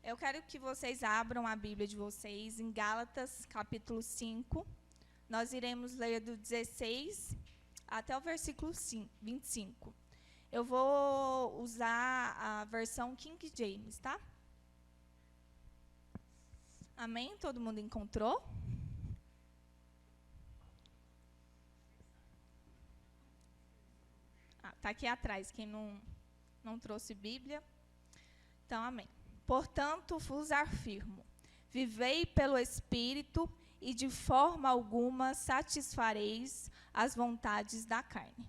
Eu quero que vocês abram a Bíblia de vocês em Gálatas, capítulo 5. Nós iremos ler do 16 até o versículo 25. Eu vou usar a versão King James, tá? Amém? Todo mundo encontrou? Tá aqui atrás, quem não trouxe Bíblia. Então, amém. Portanto, vos afirmo, vivei pelo Espírito e de forma alguma satisfareis as vontades da carne.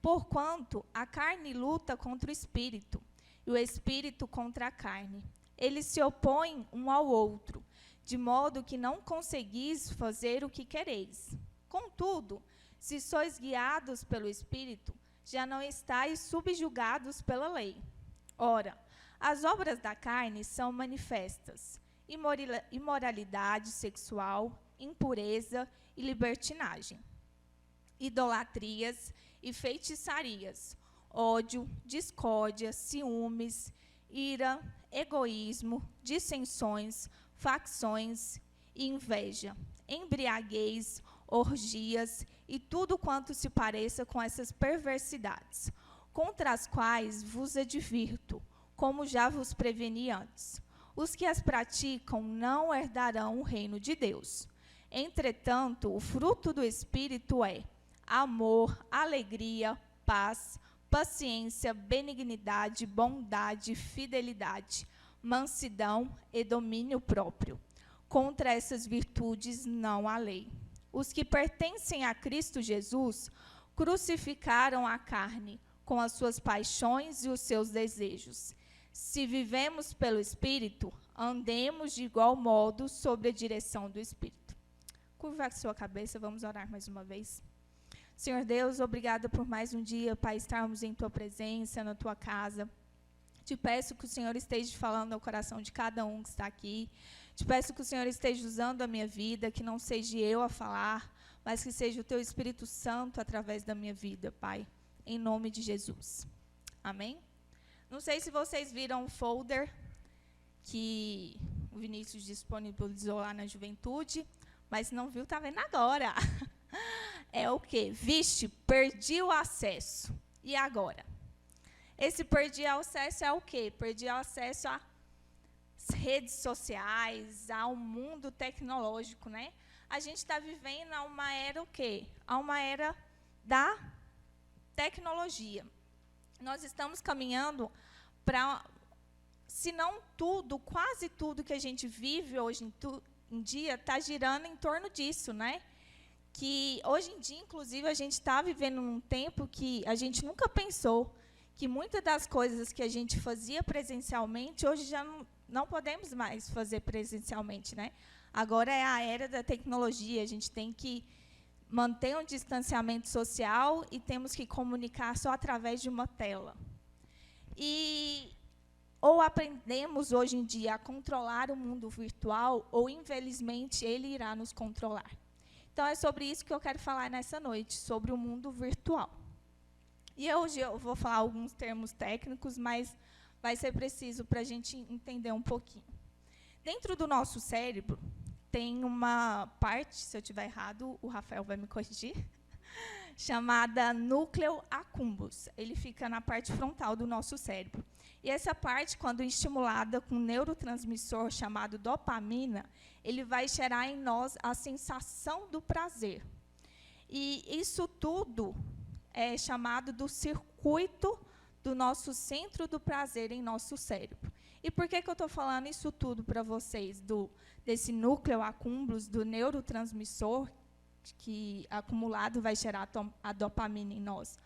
Porquanto a carne luta contra o Espírito, e o Espírito contra a carne. Eles se opõem um ao outro, de modo que não conseguis fazer o que quereis. Contudo, se sois guiados pelo Espírito, já não estáis subjugados pela lei. Ora, as obras da carne são manifestas: imoralidade sexual, impureza e libertinagem, idolatrias e feitiçarias, ódio, discórdia, ciúmes, ira, egoísmo, dissensões, facções e inveja, embriaguez, orgias e tudo quanto se pareça com essas perversidades, contra as quais vos advirto, como já vos preveni antes. Os que as praticam não herdarão o reino de Deus. Entretanto, o fruto do Espírito é amor, alegria, paz, paciência, benignidade, bondade, fidelidade, mansidão e domínio próprio. Contra essas virtudes não há lei. Os que pertencem a Cristo Jesus crucificaram a carne com as suas paixões e os seus desejos. Se vivemos pelo Espírito, andemos de igual modo sob a direção do Espírito. Curva a sua cabeça, vamos orar mais uma vez. Senhor Deus, obrigada por mais um dia, Pai, estarmos em Tua presença, na Tua casa. Te peço que o Senhor esteja falando ao coração de cada um que está aqui. Te peço que o Senhor esteja usando a minha vida, que não seja eu a falar, mas que seja o Teu Espírito Santo através da minha vida, Pai, em nome de Jesus. Amém? Não sei se vocês viram o folder que o Vinícius disponibilizou lá na Juventude, mas se não viu, está vendo agora. É o quê? Vixe, perdi o acesso. E agora? Esse perdi o acesso é o quê? Perdi o acesso às redes sociais, ao mundo tecnológico, né? A gente está vivendo a uma era o quê? A uma era da tecnologia. Nós estamos caminhando para, se não tudo, quase tudo que a gente vive hoje em dia está girando em torno disso, né? Que hoje em dia, inclusive, a gente está vivendo num tempo que a gente nunca pensou que muitas das coisas que a gente fazia presencialmente, hoje já não podemos mais fazer presencialmente, né? Agora é a era da tecnologia, a gente tem que manter um distanciamento social e temos que comunicar só através de uma tela. Ou aprendemos hoje em dia a controlar o mundo virtual, ou, infelizmente, ele irá nos controlar. Então, é sobre isso que eu quero falar nessa noite, sobre o mundo virtual. E hoje eu vou falar alguns termos técnicos, mas vai ser preciso para a gente entender um pouquinho. Dentro do nosso cérebro, tem uma parte, se eu estiver errado, o Rafael vai me corrigir, chamada núcleo accumbens. Ele fica na parte frontal do nosso cérebro. E essa parte, quando estimulada com um neurotransmissor chamado dopamina, ele vai gerar em nós a sensação do prazer. E isso tudo é chamado do circuito do nosso centro do prazer em nosso cérebro. E por que eu estou falando isso tudo para vocês, desse núcleo accumbens, do neurotransmissor que acumulado vai gerar a dopamina em nós?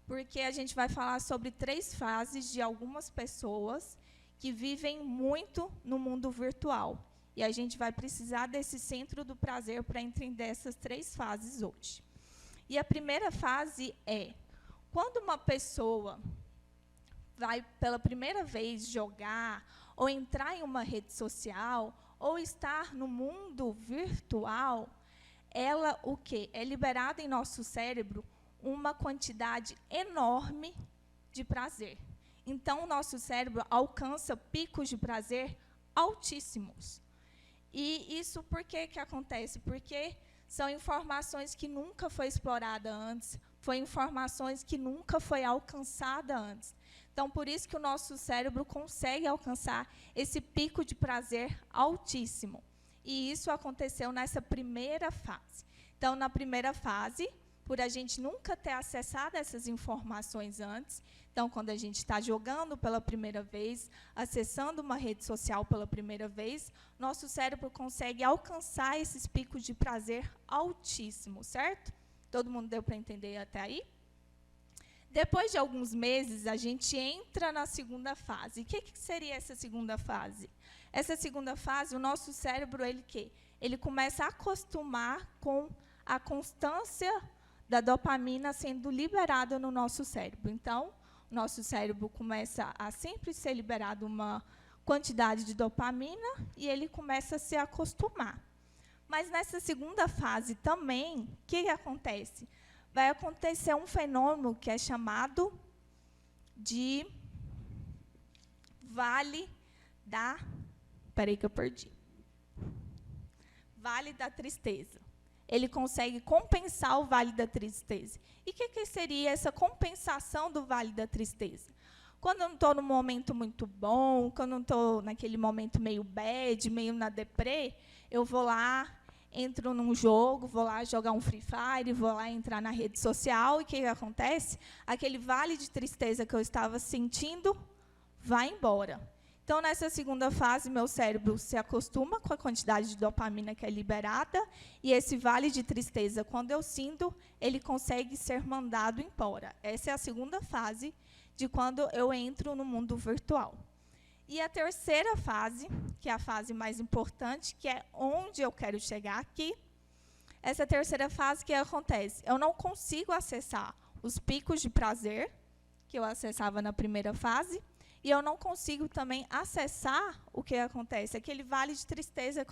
Porque a gente vai falar sobre 3 fases de algumas pessoas que vivem muito no mundo virtual. E a gente vai precisar desse centro do prazer para entender essas 3 fases hoje. E a primeira fase é quando uma pessoa vai pela primeira vez jogar, ou entrar em uma rede social, ou estar no mundo virtual, ela o quê? É liberada em nosso cérebro uma quantidade enorme de prazer. Então, o nosso cérebro alcança picos de prazer altíssimos. E isso por que acontece? Porque são informações que nunca foi explorada antes, foi informações que nunca foi alcançada antes. Então, por isso que o nosso cérebro consegue alcançar esse pico de prazer altíssimo. E isso aconteceu nessa primeira fase. Então, na primeira fase, por a gente nunca ter acessado essas informações antes, então, quando a gente está jogando pela primeira vez, acessando uma rede social pela primeira vez, nosso cérebro consegue alcançar esses picos de prazer altíssimos, certo? Todo mundo deu para entender até aí? Depois de alguns meses, a gente entra na segunda fase. O que seria essa segunda fase? Essa segunda fase, o nosso cérebro, ele começa a acostumar com a constância da dopamina sendo liberada no nosso cérebro. Então, o nosso cérebro começa a sempre ser liberado uma quantidade de dopamina e ele começa a se acostumar. Mas nessa segunda fase também, o que acontece? Vai acontecer um fenômeno que é chamado de Vale da... Peraí que eu perdi. Vale da tristeza. Ele consegue compensar o vale da tristeza. E o que seria essa compensação do vale da tristeza? Quando eu não estou num momento muito bom, quando eu não estou naquele momento meio bad, meio na deprê, eu vou lá, entro num jogo, vou lá jogar um Free Fire, vou lá entrar na rede social, e o que acontece? Aquele vale de tristeza que eu estava sentindo vai embora. Então, nessa segunda fase, meu cérebro se acostuma com a quantidade de dopamina que é liberada, e esse vale de tristeza, quando eu sinto, ele consegue ser mandado embora. Essa é a segunda fase de quando eu entro no mundo virtual. E a terceira fase, que é a fase mais importante, que é onde eu quero chegar aqui, essa terceira fase, o que acontece? Eu não consigo acessar os picos de prazer que eu acessava na primeira fase, e eu não consigo também acessar o que acontece, aquele vale de tristeza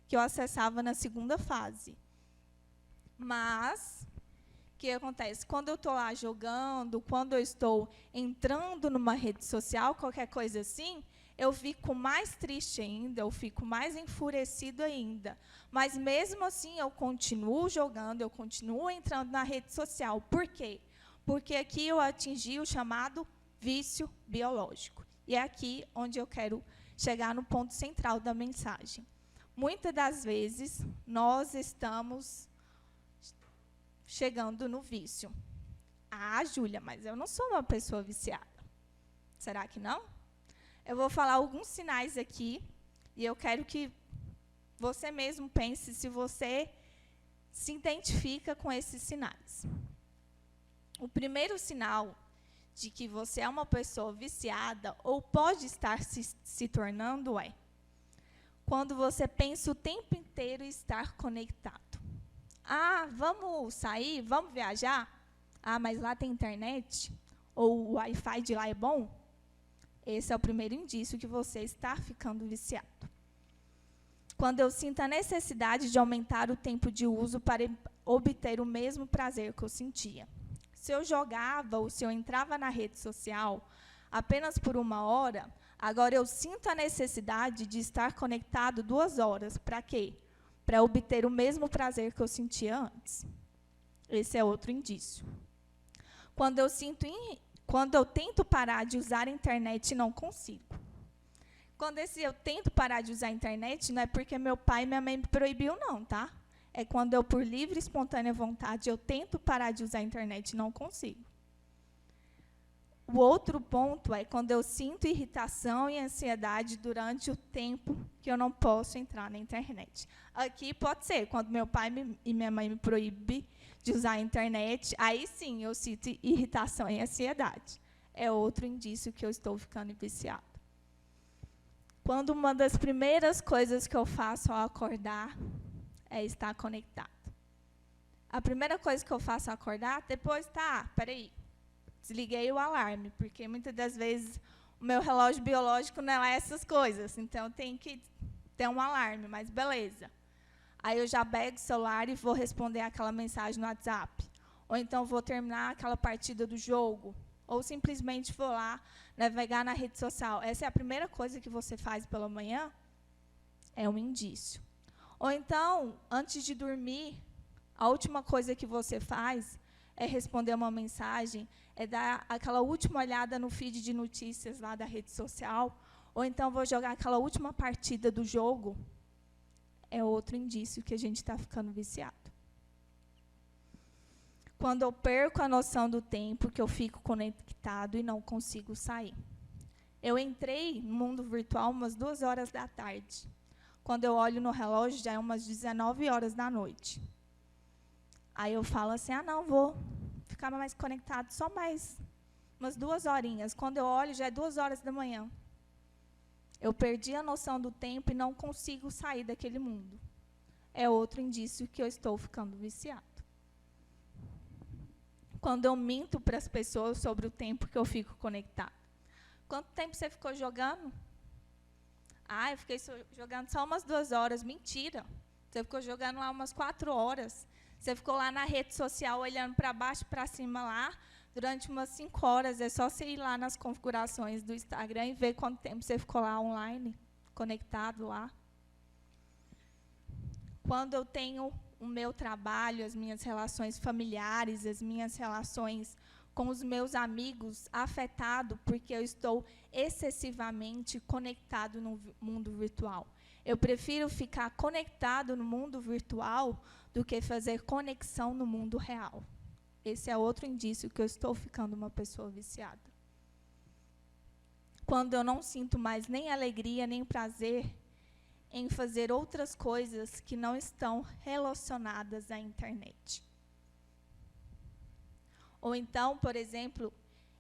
que eu acessava na segunda fase. Mas, o que acontece? Quando eu estou lá jogando, quando eu estou entrando numa rede social, qualquer coisa assim, eu fico mais triste ainda, eu fico mais enfurecido ainda. Mas, mesmo assim, eu continuo jogando, eu continuo entrando na rede social. Por quê? Porque aqui eu atingi o chamado vício biológico. E é aqui onde eu quero chegar no ponto central da mensagem. Muitas das vezes, nós estamos chegando no vício. Ah, Júlia, mas eu não sou uma pessoa viciada. Será que não? Eu vou falar alguns sinais aqui, e eu quero que você mesmo pense se você se identifica com esses sinais. O primeiro sinal de que você é uma pessoa viciada, ou pode estar se tornando, quando você pensa o tempo inteiro em estar conectado. Ah, vamos sair? Vamos viajar? Ah, mas lá tem internet? Ou o Wi-Fi de lá é bom? Esse é o primeiro indício que você está ficando viciado. Quando eu sinto a necessidade de aumentar o tempo de uso para obter o mesmo prazer que eu sentia. Se eu jogava ou se eu entrava na rede social apenas por 1 hora, agora eu sinto a necessidade de estar conectado 2 horas. Para quê? Para obter o mesmo prazer que eu sentia antes. Esse é outro indício. Quando eu tento parar de usar a internet, não consigo. Quando eu tento parar de usar a internet, não é porque meu pai e minha mãe me proibiu, não, tá? É quando eu, por livre e espontânea vontade, eu tento parar de usar a internet e não consigo. O outro ponto é quando eu sinto irritação e ansiedade durante o tempo que eu não posso entrar na internet. Aqui pode ser, quando meu pai e minha mãe me proíbem de usar a internet, aí sim eu sinto irritação e ansiedade. É outro indício que eu estou ficando viciada. Quando uma das primeiras coisas que eu faço ao acordar é estar conectado. A primeira coisa que eu faço ao acordar, depois, peraí, desliguei o alarme, porque muitas das vezes o meu relógio biológico não é essas coisas, então tem que ter um alarme, mas beleza. Aí eu já pego o celular e vou responder aquela mensagem no WhatsApp. Ou então vou terminar aquela partida do jogo. Ou simplesmente vou lá navegar na rede social, essa é a primeira coisa que você faz pela manhã, é um indício. Ou então, antes de dormir, a última coisa que você faz é responder uma mensagem, é dar aquela última olhada no feed de notícias lá da rede social, ou então vou jogar aquela última partida do jogo, é outro indício que a gente está ficando viciado. Quando eu perco a noção do tempo, que eu fico conectado e não consigo sair. Eu entrei no mundo virtual umas 2 horas da tarde. Quando eu olho no relógio, já é umas 19 horas da noite. Aí eu falo assim, não, vou ficar mais conectado só mais umas 2 horinhas. Quando eu olho, já é 2 horas da manhã. Eu perdi a noção do tempo e não consigo sair daquele mundo. É outro indício que eu estou ficando viciado. Quando eu minto para as pessoas sobre o tempo que eu fico conectado. Quanto tempo você ficou jogando? Eu fiquei jogando só umas 2 horas. Mentira. Você ficou jogando lá umas 4 horas. Você ficou lá na rede social, olhando para baixo e para cima lá, durante umas 5 horas. É só você ir lá nas configurações do Instagram e ver quanto tempo você ficou lá online, conectado lá. Quando eu tenho o meu trabalho, as minhas relações familiares, as minhas relações com os meus amigos afetado porque eu estou excessivamente conectado no mundo virtual. Eu prefiro ficar conectado no mundo virtual do que fazer conexão no mundo real. Esse é outro indício que eu estou ficando uma pessoa viciada. Quando eu não sinto mais nem alegria, nem prazer em fazer outras coisas que não estão relacionadas à internet. Ou então, por exemplo,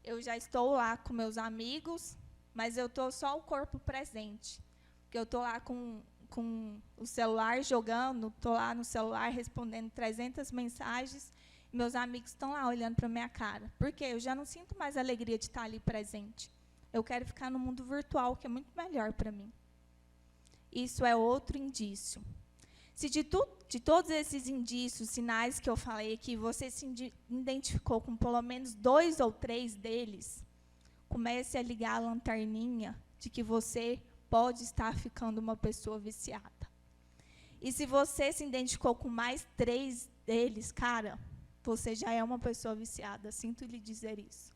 eu já estou lá com meus amigos, mas eu estou só o corpo presente. Porque eu estou lá com o celular jogando, estou lá no celular respondendo 300 mensagens, e meus amigos estão lá olhando para a minha cara. Por quê? Eu já não sinto mais alegria de estar ali presente. Eu quero ficar no mundo virtual, que é muito melhor para mim. Isso é outro indício. Se de todos esses indícios, sinais que eu falei aqui, você se identificou com pelo menos 2 ou 3 deles, comece a ligar a lanterninha de que você pode estar ficando uma pessoa viciada. E se você se identificou com mais 3 deles, cara, você já é uma pessoa viciada, sinto lhe dizer isso.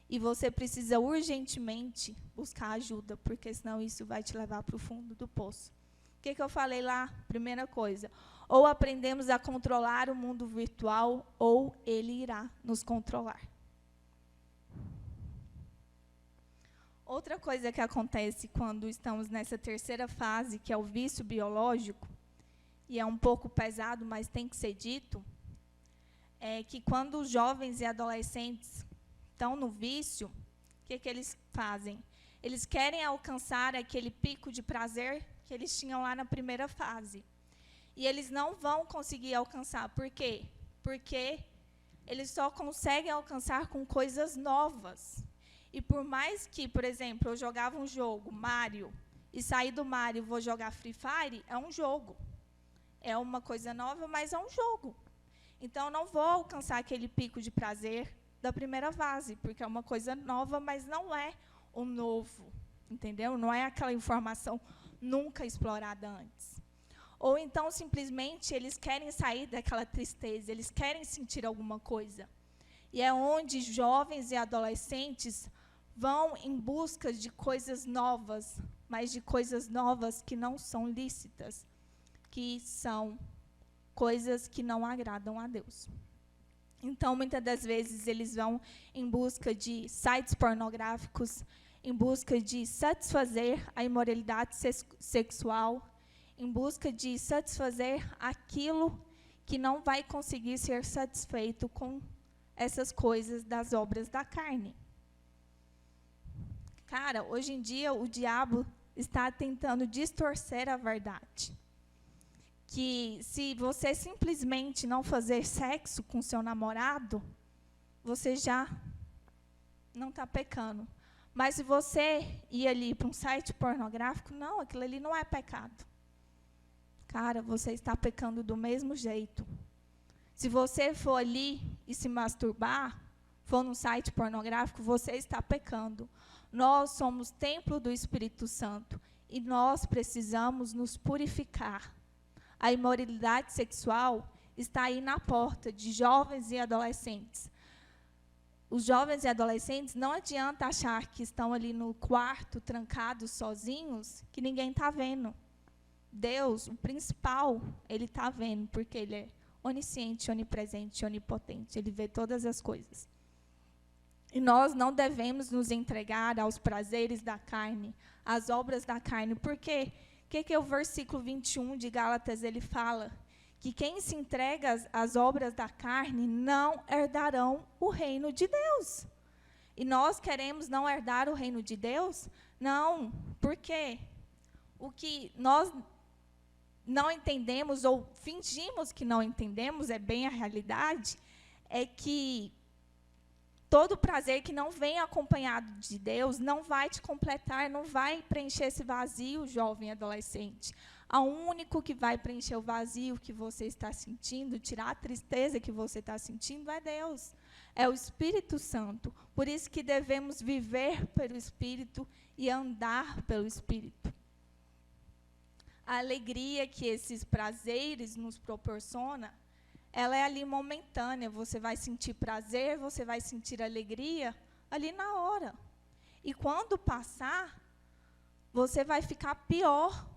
E você precisa urgentemente buscar ajuda, porque senão isso vai te levar para o fundo do poço. O que eu falei lá? Primeira coisa, ou aprendemos a controlar o mundo virtual, ou ele irá nos controlar. Outra coisa que acontece quando estamos nessa terceira fase, que é o vício biológico, e é um pouco pesado, mas tem que ser dito, é que quando os jovens e adolescentes estão no vício, o que eles fazem? Eles querem alcançar aquele pico de prazer que eles tinham lá na primeira fase. E eles não vão conseguir alcançar. Por quê? Porque eles só conseguem alcançar com coisas novas. E por mais que, por exemplo, eu jogava um jogo, Mario, e sair do Mario e vou jogar Free Fire, é um jogo. É uma coisa nova, mas é um jogo. Então, eu não vou alcançar aquele pico de prazer da primeira fase, porque é uma coisa nova, mas não é o novo, entendeu? Não é aquela informação nunca explorada antes. Ou então, simplesmente, eles querem sair daquela tristeza, eles querem sentir alguma coisa. E é onde jovens e adolescentes vão em busca de coisas novas, mas de coisas novas que não são lícitas, que são coisas que não agradam a Deus. Então, muitas das vezes, eles vão em busca de sites pornográficos, em busca de satisfazer a imoralidade sexual, em busca de satisfazer aquilo que não vai conseguir ser satisfeito com essas coisas das obras da carne. Cara, hoje em dia, o diabo está tentando distorcer a verdade. Que se você simplesmente não fazer sexo com seu namorado, você já não está pecando. Mas se você ir ali para um site pornográfico, não, aquilo ali não é pecado. Cara, você está pecando do mesmo jeito. Se você for ali e se masturbar, for num site pornográfico, você está pecando. Nós somos templo do Espírito Santo e nós precisamos nos purificar. A imoralidade sexual está aí na porta de jovens e adolescentes. Os jovens e adolescentes, não adianta achar que estão ali no quarto, trancados, sozinhos, que ninguém está vendo. Deus, o principal, Ele está vendo, porque Ele é onisciente, onipresente, onipotente. Ele vê todas as coisas. E nós não devemos nos entregar aos prazeres da carne, às obras da carne. Por quê? O que o versículo 21 de Gálatas ele fala? Que quem se entrega às obras da carne não herdarão o reino de Deus. E nós queremos não herdar o reino de Deus? Não. Por quê? O que nós não entendemos, ou fingimos que não entendemos, é bem a realidade, é que todo prazer que não vem acompanhado de Deus não vai te completar, não vai preencher esse vazio, jovem e adolescente. O único que vai preencher o vazio que você está sentindo, tirar a tristeza que você está sentindo, é Deus. É o Espírito Santo. Por isso que devemos viver pelo Espírito e andar pelo Espírito. A alegria que esses prazeres nos proporciona, ela é ali momentânea. Você vai sentir prazer, você vai sentir alegria ali na hora. E quando passar, você vai ficar pior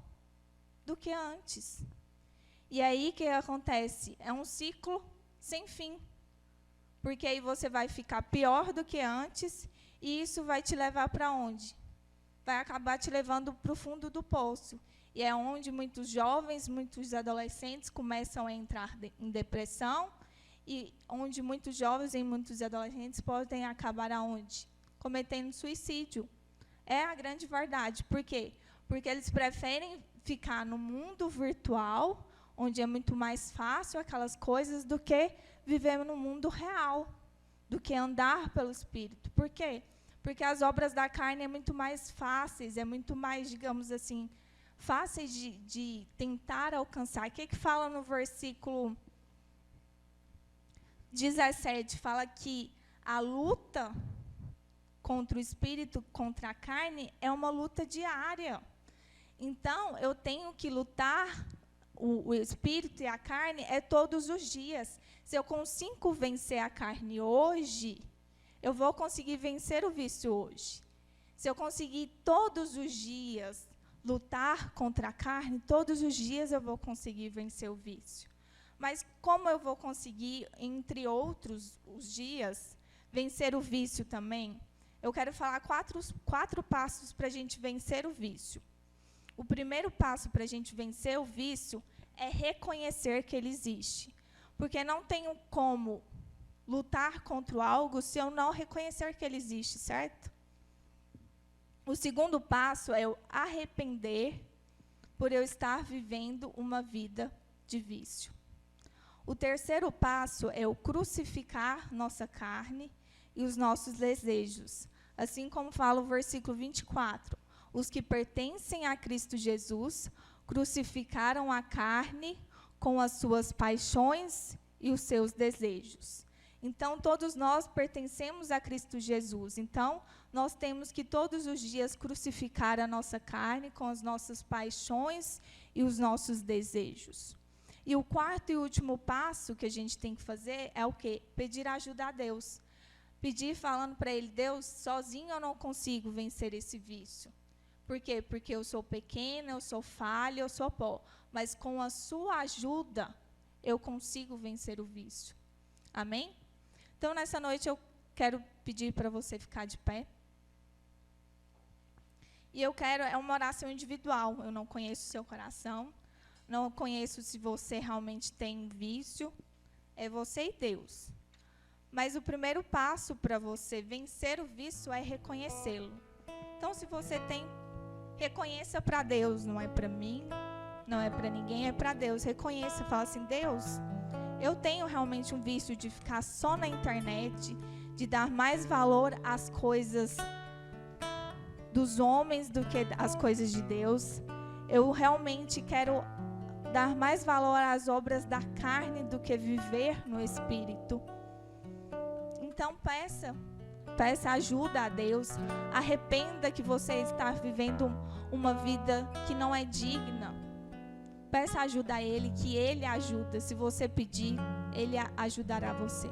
do que antes. E aí o que acontece? É um ciclo sem fim. Porque aí você vai ficar pior do que antes, e isso vai te levar para onde? Vai acabar te levando para o fundo do poço. E é onde muitos jovens, muitos adolescentes começam a entrar em depressão, e onde muitos jovens e muitos adolescentes podem acabar aonde? Cometendo suicídio. É a grande verdade. Por quê? Porque eles preferem ficar no mundo virtual, onde é muito mais fácil aquelas coisas, do que viver no mundo real, do que andar pelo Espírito. Por quê? Porque as obras da carne é muito mais fáceis, é muito mais, digamos assim, fáceis de tentar alcançar. O que fala no versículo 17? Fala que a luta contra o Espírito, contra a carne, é uma luta diária. Então, eu tenho que lutar, o Espírito e a carne, é todos os dias. Se eu consigo vencer a carne hoje, eu vou conseguir vencer o vício hoje. Se eu conseguir todos os dias lutar contra a carne, todos os dias eu vou conseguir vencer o vício. Mas como eu vou conseguir, entre outros os dias, vencer o vício também? Eu quero falar quatro passos para a gente vencer o vício. O primeiro passo para a gente vencer o vício é reconhecer que ele existe. Porque não tenho como lutar contra algo se eu não reconhecer que ele existe, certo? O segundo passo é o arrepender por eu estar vivendo uma vida de vício. O terceiro passo é o crucificar nossa carne e os nossos desejos. Assim como fala o versículo 24. Os que pertencem a Cristo Jesus crucificaram a carne com as suas paixões e os seus desejos. Então, todos nós pertencemos a Cristo Jesus. Então, nós temos que todos os dias crucificar a nossa carne com as nossas paixões e os nossos desejos. E o quarto e último passo que a gente tem que fazer é o quê? Pedir ajuda a Deus. Pedir falando para Ele, Deus, sozinho eu não consigo vencer esse vício. Por quê? Porque eu sou pequena, eu sou falha, eu sou pó. Mas com a sua ajuda, eu consigo vencer o vício. Amém? Então, nessa noite, eu quero pedir para você ficar de pé. E é uma oração individual. Eu não conheço o seu coração. Não conheço se você realmente tem vício. É você e Deus. Mas o primeiro passo para você vencer o vício é reconhecê-lo. Então, se você tem, reconheça para Deus. Não é para mim, não é para ninguém, é para Deus. Reconheça, fala assim, Deus, eu tenho realmente um vício de ficar só na internet, de dar mais valor às coisas dos homens do que às coisas de Deus. Eu realmente quero dar mais valor às obras da carne do que viver no Espírito. então peça ajuda a Deus. Arrependa que você está vivendo uma vida que não é digna. Peça ajuda a Ele, que Ele ajuda. Se você pedir, Ele ajudará você.